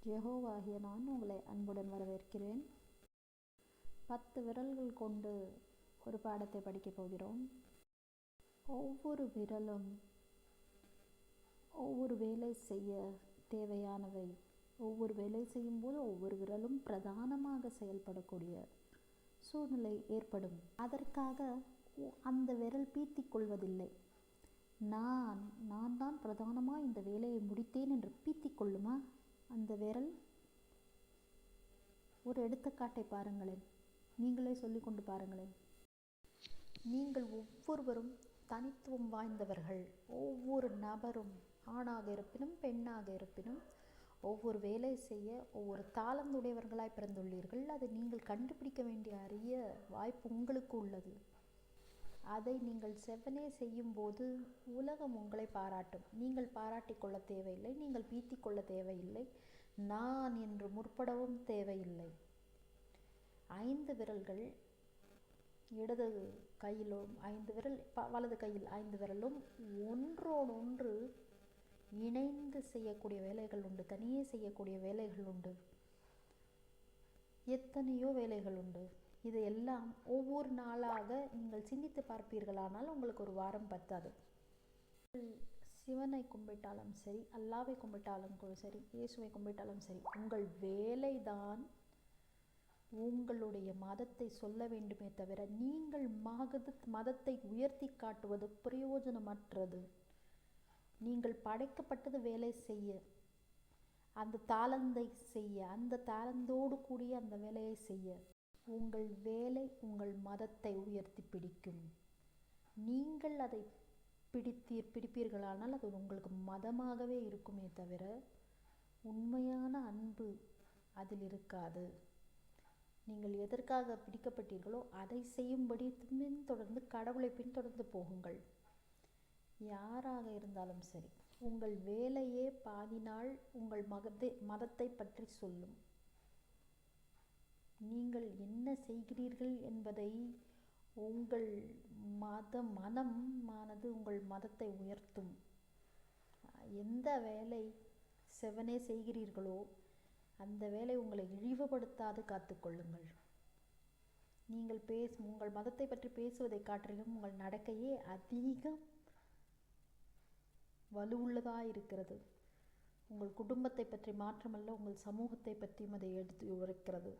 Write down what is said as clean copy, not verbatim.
யெகோவாகிய நான் உங்களை அன்புடன் வரவேற்கிறேன். 10 விரல்கள் கொண்டு ஒரு பாடத்தை படிக்கப் போகிறோம். ஒவ்வொரு விரலும் ஒவ்வொரு வேலை செய்ய தேவையானவை. ஒவ்வொரு வேலை செய்யும்போது ஒவ்வொரு விரலும் பிரதானமாக செயல்படக்கூடிய சூழ்நிலை ஏற்படும். அதற்காக அந்த விரல் பீத்திக் கொள்வதில்லை. நான் தான் பிரதானமாக இந்த வேலையை முடித்தேன் என்று பீத்திக் கொள்ளுமா அந்த விரல்? ஒரு எடுத்துக்காட்டை பாருங்களேன், நீங்களே சொல்லிக்கொண்டு பாருங்களேன். நீங்கள் ஒவ்வொருவரும் தனித்துவம் வாய்ந்தவர்கள். ஒவ்வொரு நபரும், ஆணாக இருப்பினும் பெண்ணாக இருப்பினும், ஒவ்வொரு வேலை செய்ய ஒவ்வொரு தாளந்துடையவர்களாய் பிறந்துள்ளீர்கள். அதை நீங்கள் கண்டுபிடிக்க வேண்டிய அரிய வாய்ப்பு உங்களுக்கு உள்ளது. அதை நீங்கள் செவ்வனே செய்யும்போது உலகம் உங்களை பாராட்டும். நீங்கள் பாராட்டிக் கொள்ள தேவையில்லை, நீங்கள் பீத்திக் கொள்ள தேவையில்லை, நான் என்று முற்படவும் தேவையில்லை. 5 விரல்கள் இடது கையிலும் 5 விரல் வலது கையில் 5 விரலும் ஒன்றோடொன்று இணைந்து செய்யக்கூடிய வேலைகள் உண்டு, தனியே செய்யக்கூடிய வேலைகள் உண்டு, எத்தனையோ வேலைகள் உண்டு. இதையெல்லாம் ஒவ்வொரு நாளாக நீங்கள் சிந்தித்து பார்ப்பீர்களானால் உங்களுக்கு ஒரு வாரம் பத்தாது. சிவனை கும்பிட்டாலும் சரி, அல்லாவை கும்பிட்டாலும் சரி, இயேசுவை கும்பிட்டாலும் சரி, உங்கள் வேலைதான் உங்களுடைய மதத்தை சொல்ல வேண்டுமே தவிர நீங்கள் மதத்தை உயர்த்தி காட்டுவது பிரயோஜனமற்றது. நீங்கள் படைக்கப்பட்டது வேலை செய்ய, அந்த தாளந்தை செய்ய, அந்த தாளந்தோடு கூடிய அந்த வேலையை செய்ய. உங்கள் வேலை உங்கள் மதத்தை உயர்த்தி பிடிக்கும். நீங்கள் அதை பிடிப்பீர்களானால் அது உங்களுக்கு மதமாகவே இருக்குமே தவிர உண்மையான அன்பு அதில் இருக்காது. நீங்கள் எதற்காக பிடிக்கப்பட்டீர்களோ அதை செய்யும்படி பின்தொடர்ந்து கடவுளை பின்தொடர்ந்து போகுங்கள். யாராக இருந்தாலும் சரி, உங்கள் வேலையே பாதி நாள் உங்கள் மதத்தை பற்றி சொல்லும். நீங்கள் என்ன செய்கிறீர்கள் என்பதை உங்கள் மனமானது உங்கள் மதத்தை உயர்த்தும். எந்த வேலை செவனே செய்கிறீர்களோ அந்த வேலை உங்களை இழிவுபடுத்தாது காத்துக்கொள்ளுங்கள். நீங்கள் உங்கள் மதத்தை பற்றி பேசுவதை காட்டிலும் உங்கள் நடக்கையே அதிகம் வலுவுள்ளதாக இருக்கிறது. உங்கள் குடும்பத்தை பற்றி மாற்றமல்ல, உங்கள் சமூகத்தை பற்றியும் அதை எடுத்து உரைக்கிறது.